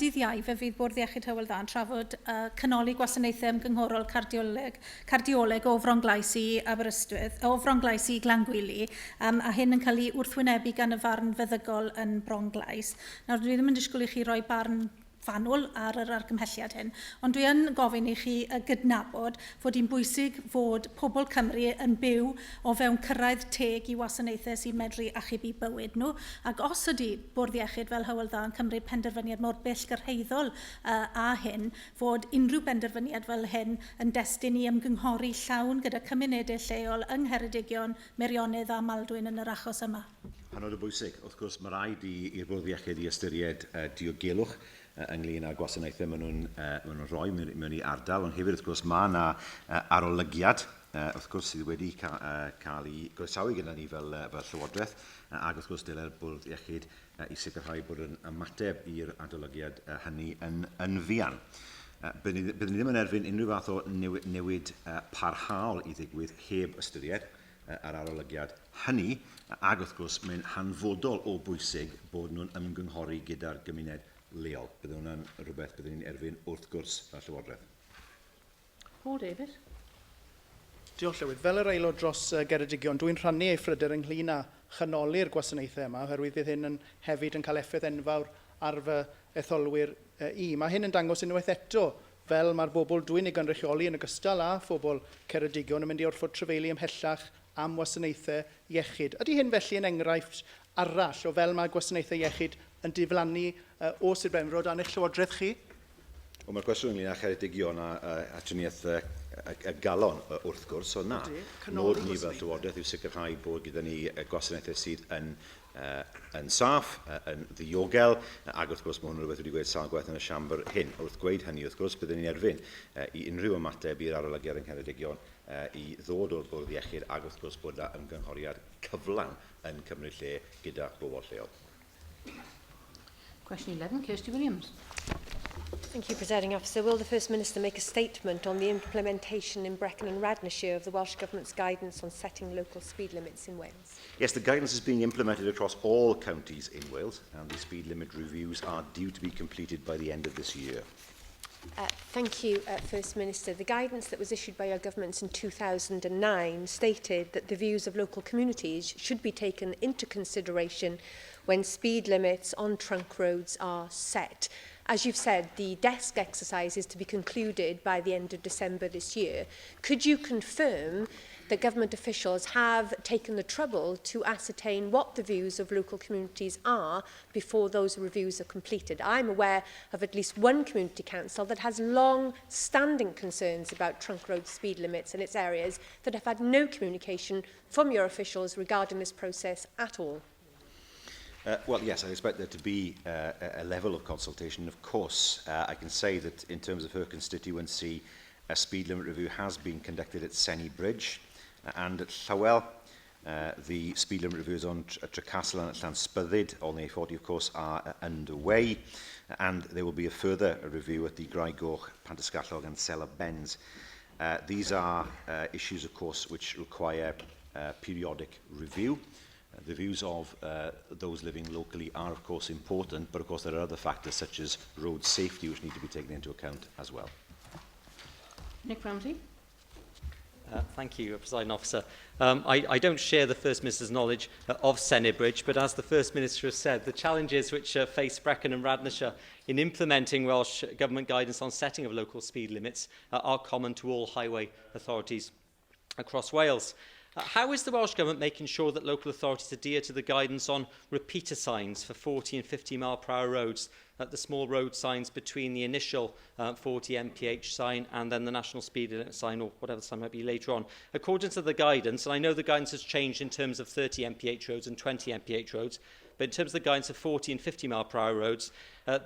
dydd Iau fe fydd Bwrdd Iechyd Hywel Dda yn trafod canoli gwasanaethau ymgynghorol cardioleg o Fronglais i Aberystwyth, o Fronglais i Glangwili, a hyn yn cael ei wrthwynebu gan y farn feddygol yn Fronglais. Nawr, dwi ddim yn disgwyl i chi roi barn fanwl ar yr argymhelliad hyn, ond dwi yn gofyn i chi gydnabod fod hi'n bwysig fod pobl Cymru yn byw o fewn cyrraedd teg i wasanaethau sy'n medru achubu bywyd nhw, ac os ydy Bwrdd Iechyd fel Hywel Dda yn cymryd penderfyniad mor bell gyrhaeddol a hyn, fod unrhyw benderfyniad fel hyn yn destun i ymgynghori llawn gyda cymunedau lleol yng Ngheredigion, Meirionnydd a Maldwyn yn yr achos yma. Hanod o bwysig, wrth gwrs mae rhaid i'r Bwrdd Iechyd i ystyried diogelwch ynglyn â gwasanaethau maen nhw'n rhoi mewn i ardal, ond hefyd wrth gwrs mae yna arolygiad wrth gwrs sydd wedi cael ei groesawu gyda ni fel Llywodraeth, ac wrth gwrs dyle'r Bwrdd Iechyd i sicrhau bod yn ymateb i'r adolygiad hynny yn fuan. Byddwn ni ddim yn erbyn unrhyw fath o newid parhaol i ddigwydd heb ystyried ar arolygiad hynny, ac wrth gwrs mae'n hanfodol o bwysig bod nhw'n ymgynghori gyda'r gymuned leol. Bydd hwnna'n rhywbeth byddwn ni'n erbyn wrth gwrs y Llywodraeth. Paul Davis. Diolch Llywydd. Fel yr aelod dros Geredigion, dwi'n rhannu ei phryder ynglyn â chanoli'r gwasanaethau yma, oherwydd bydd hyn yn hefyd yn cael effaith enfawr ar fy etholwyr i. Mae hyn yn dangos unwaith eto fel mae'r bobl dwi'n ei gynrychioli yn ogystal â phobl Ceredigion yn mynd i orfod trefeili ymhellach am wasanaethau iechyd. Ydy hyn felly yn enghraifft arall o fel mae gwasanaethau iechyd yn diflannu o Sir Benfro dan eich Llywodraeth chi? Mae'r cwestiwn ynglyn â Cheredigion a triniaeth y galon wrth gwrs, so na. Nod ni fel Llywodraeth yw sicrhau bod gyda ni gwasanaethau sydd yn saff, yn ddiogel, ac wrth gwrs mae hwn rhywbeth wedi gweud sawl gwaith yn y siambr hyn. Wrth gweud hynny, wrth gwrs, byddwn ni'n erbyn i unrhyw ymateb i'r arolygiad yn Cheredigion i ddod o'r Bwrdd Iechyd, ac wrth gwrs bod yna ymgynghoriad cyflawn yn cymryd lle gyda bobl lleol. Question 11, Kirsty Williams. Thank you, Presiding Officer. Will the First Minister make a statement on the implementation in Brecon and Radnorshire of the Welsh Government's guidance on setting local speed limits in Wales? Yes, the guidance is being implemented across all counties in Wales, and the speed limit reviews are due to be completed by the end of this year. Thank you, First Minister. The guidance that was issued by your government in 2009 stated that the views of local communities should be taken into consideration when speed limits on trunk roads are set. As you've said, the desk exercise is to be concluded by the end of December this year. Could you confirm that government officials have taken the trouble to ascertain what the views of local communities are before those reviews are completed? I'm aware of at least one community council that has long-standing concerns about trunk road speed limits in its areas that have had no communication from your officials regarding this process at all. Well, yes, I expect there to be a level of consultation. Of course, I can say that in terms of her constituency, a speed limit review has been conducted at Senny Bridge and at Llawel. The speed limit reviews on Trecastle and at Llanspyddid on the A40, of course, are underway. And there will be a further review at the Graigorch, Pantasgallog and Sela Benz. These are issues, of course, which require periodic review. The views of those living locally are, of course, important, but, of course, there are other factors such as road safety which need to be taken into account as well. Nick Ramsey. Thank you, Presiding Officer. I don't share the First Minister's knowledge of Senny Bridge, but as the First Minister has said, the challenges which face Brecon and Radnorshire in implementing Welsh Government guidance on setting of local speed limits are common to all highway authorities across Wales. How is the Welsh Government making sure that local authorities adhere to the guidance on repeater signs for 40 and 50 mile/hour roads, the small road signs between the initial 40 mph sign and then the national speed limit sign, or whatever the sign might be later on? According to the guidance, and I know the guidance has changed in terms of 30 mph roads and 20 mph roads, but in terms of the guidance of 40 and 50 mile/hour roads,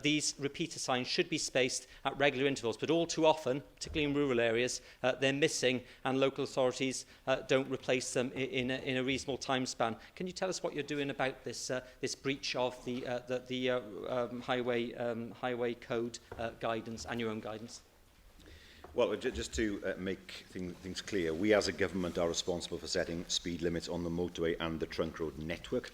these repeater signs should be spaced at regular intervals, but all too often, particularly in rural areas, they're missing and local authorities don't replace them in a reasonable time span. Can you tell us what you're doing about this breach of the highway code guidance and your own guidance? Well, just to make things clear, we as a government are responsible for setting speed limits on the motorway and the trunk road network.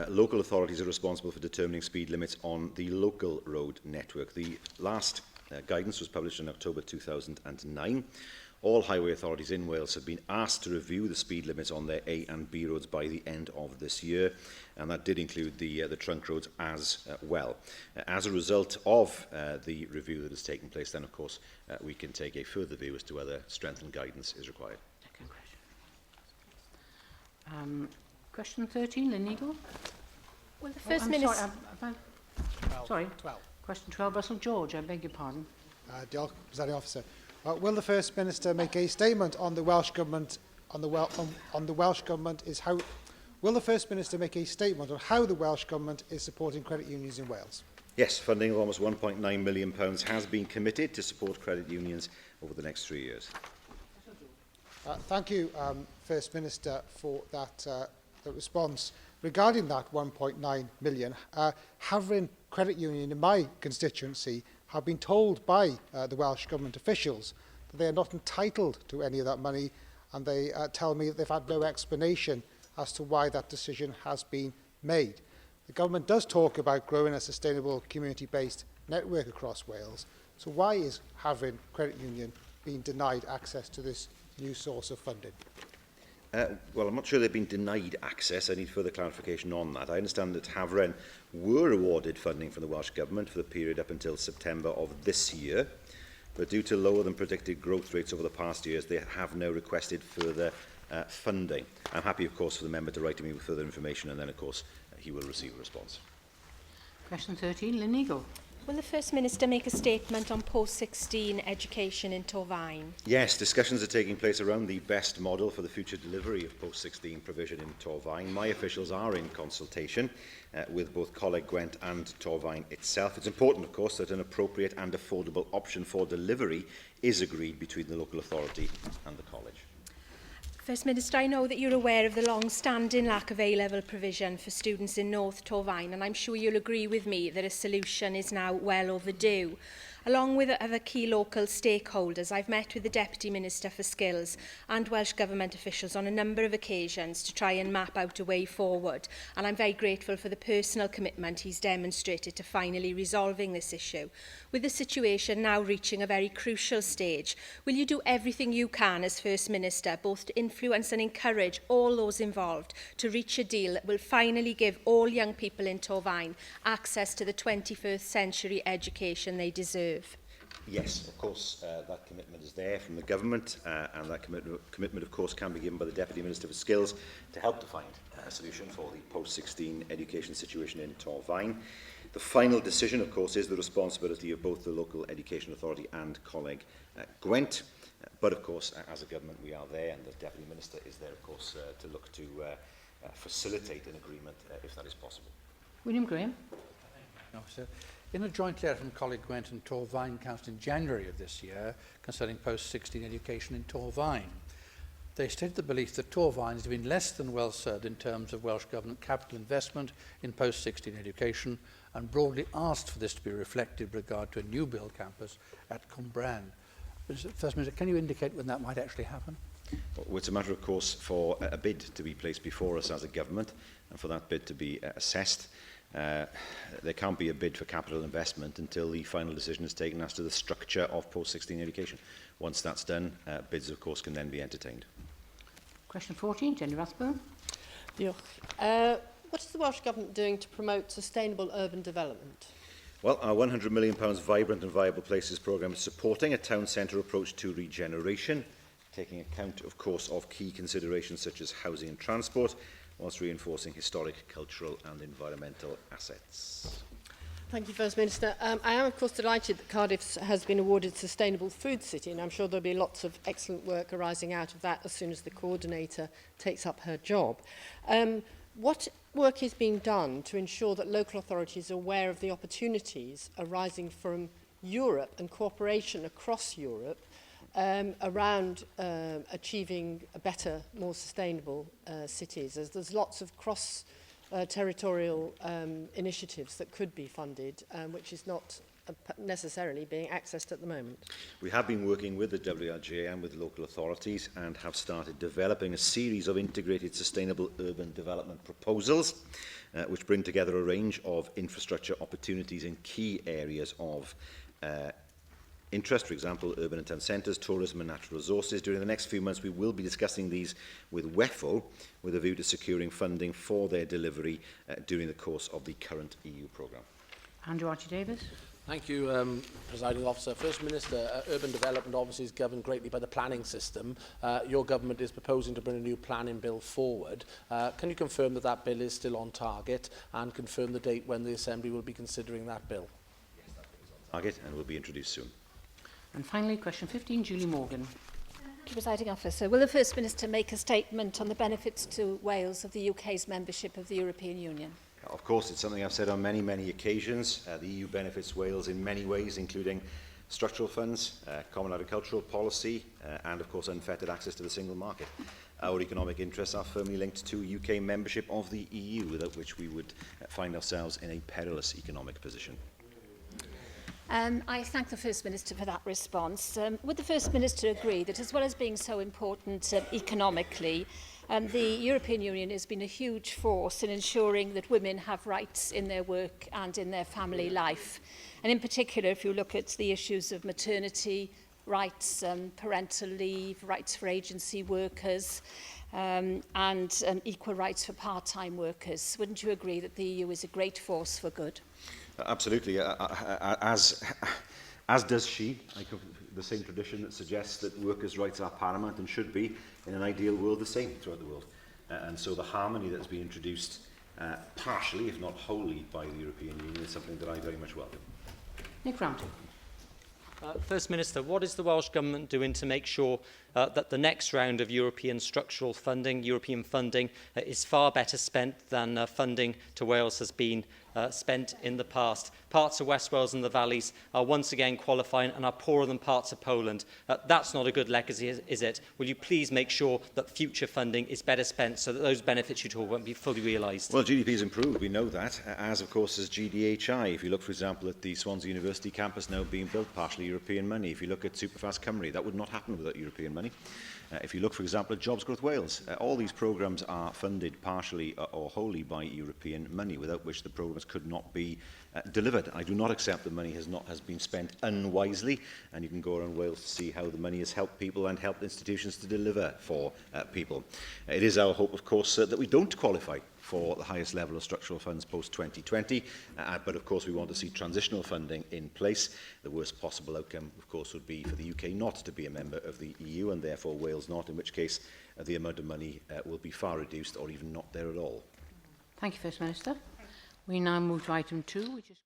Local authorities are responsible for determining speed limits on the local road network. The last guidance was published in October 2009. All highway authorities in Wales have been asked to review the speed limits on their A and B roads by the end of this year, and that did include the trunk roads as well. As a result of the review that has taken place, then, of course, we can take a further view as to whether strengthened guidance is required. Question 13, Lynn Eagle. Well, the First Minister... Sorry. 12. Question 12, Russell George, I beg your pardon. Diolch, Presiding Officer. Will the First Minister make a statement on the Welsh Government Will the First Minister make a statement on how the Welsh Government is supporting credit unions in Wales? Yes, funding of almost £1.9 million has been committed to support credit unions over the next 3 years. Thank you, First Minister, for that response. Regarding that 1.9 million, Havrin Credit Union in my constituency have been told by the Welsh Government officials that they are not entitled to any of that money, and they tell me that they've had no explanation as to why that decision has been made. The government does talk about growing a sustainable community-based network across Wales, so why is Havrin Credit Union being denied access to this new source of funding? Well, I'm not sure they've been denied access. I need further clarification on that. I understand that Havren were awarded funding from the Welsh Government for the period up until September of this year, but due to lower than predicted growth rates over the past years, they have now requested further funding. I'm happy, of course, for the member to write to me with further information, and then, of course, he will receive a response. Question 13, Lynn Eagle. Will the First Minister make a statement on post-16 education in Torfaen? Yes, discussions are taking place around the best model for the future delivery of post-16 provision in Torfaen. My officials are in consultation with both Coleg Gwent and Torfaen itself. It's important, of course, that an appropriate and affordable option for delivery is agreed between the local authority and the college. First Minister, I know that you're aware of the long-standing lack of A-level provision for students in North Torfaen, and I'm sure you'll agree with me that a solution is now well overdue. Along with other key local stakeholders, I've met with the Deputy Minister for Skills and Welsh Government officials on a number of occasions to try and map out a way forward, and I'm very grateful for the personal commitment he's demonstrated to finally resolving this issue. With the situation now reaching a very crucial stage, will you do everything you can as First Minister, both to influence and encourage all those involved to reach a deal that will finally give all young people in Torfaen access to the 21st century education they deserve? Yes, of course, that commitment is there from the government, and that commitment, of course, can be given by the Deputy Minister for Skills to help to find a solution for the post-16 education situation in Torfaen. The final decision, of course, is the responsibility of both the local education authority and colleague Gwent. But, of course, as a government, we are there, and the Deputy Minister is there, of course, to look to facilitate an agreement if that is possible. William Graham. Officer. In a joint letter from colleague Gwent and Torfaen Council in January of this year concerning post-16 education in Torfaen, they stated the belief that Torfaen has been less than well served in terms of Welsh Government capital investment in post-16 education, and broadly asked for this to be reflected with regard to a new build campus at Cwmbran. First Minister, can you indicate when that might actually happen? Well, it's a matter, of course, for a bid to be placed before us as a government, and for that bid to be assessed. There can't be a bid for capital investment until the final decision is taken as to the structure of post-16 education. Once that's done, bids, of course, can then be entertained. Question 14, Jenny Rathbone. Diolch. What is the Welsh Government doing to promote sustainable urban development? Well, our £100 million Vibrant and Viable Places programme is supporting a town centre approach to regeneration, taking account, of course, of key considerations such as housing and transport, whilst reinforcing historic, cultural and environmental assets. Thank you, First Minister. I am, of course, delighted that Cardiff has been awarded Sustainable Food City, and I'm sure there'll be lots of excellent work arising out of that as soon as the coordinator takes up her job. What work is being done to ensure that local authorities are aware of the opportunities arising from Europe and cooperation across Europe around achieving a better, more sustainable cities? As there's lots of cross-territorial initiatives that could be funded, which is not necessarily being accessed at the moment. We have been working with the WRJ and with local authorities and have started developing a series of integrated sustainable urban development proposals which bring together a range of infrastructure opportunities in key areas of interest, for example, urban and town centres, tourism and natural resources. During the next few months, we will be discussing these with WEFL with a view to securing funding for their delivery during the course of the current EU programme. Andrew Archie-Davis. Thank you, Presiding Officer. First Minister, urban development obviously is governed greatly by the planning system. Your government is proposing to bring a new planning bill forward. Can you confirm that that bill is still on target and confirm the date when the Assembly will be considering that bill? Yes, that bill is on target and will be introduced soon. And finally, question 15, Julie Morgan. Thank you, Presiding Officer. Will the First Minister make a statement on the benefits to Wales of the UK's membership of the European Union? Of course, it's something I've said on many, many occasions. The EU benefits Wales in many ways, including structural funds, common agricultural policy, and, of course, unfettered access to the single market. Our economic interests are firmly linked to UK membership of the EU, without which we would find ourselves in a perilous economic position. I thank the First Minister for that response. Would the First Minister agree that, as well as being so important economically, the European Union has been a huge force in ensuring that women have rights in their work and in their family life? And in particular, if you look at the issues of maternity rights, parental leave, rights for agency workers, and equal rights for part-time workers, wouldn't you agree that the EU is a great force for good? Absolutely. As does she. The same tradition that suggests that workers' rights are paramount and should be, in an ideal world, the same throughout the world. And so the harmony that has been introduced partially, if not wholly, by the European Union is something that I very much welcome. Nick Rampton. First Minister, what is the Welsh Government doing to make sure that the next round of European structural funding, European funding, is far better spent than funding to Wales has been spent in the past. Parts of West Wales and the valleys are once again qualifying and are poorer than parts of Poland. That's not a good legacy, is it? Will you please make sure that future funding is better spent so that those benefits you talk won't be fully realised? Well, GDP has improved, we know that, as of course as GDHI. If you look, for example, at the Swansea University campus now being built partially European money, if you look at Superfast Cymru, that would not happen without European money. If you look, for example, at Jobs Growth Wales, all these programmes are funded partially or wholly by European money, without which the programmes could not be delivered. I do not accept that money has been spent unwisely, and you can go around Wales to see how the money has helped people and helped institutions to deliver for people. It is our hope, of course, that we don't qualify for the highest level of structural funds post-2020, but of course we want to see transitional funding in place. The worst possible outcome, of course, would be for the UK not to be a member of the EU, and therefore Wales not, in which case the amount of money will be far reduced or even not there at all. Thank you, First Minister. We now move to item 2, which is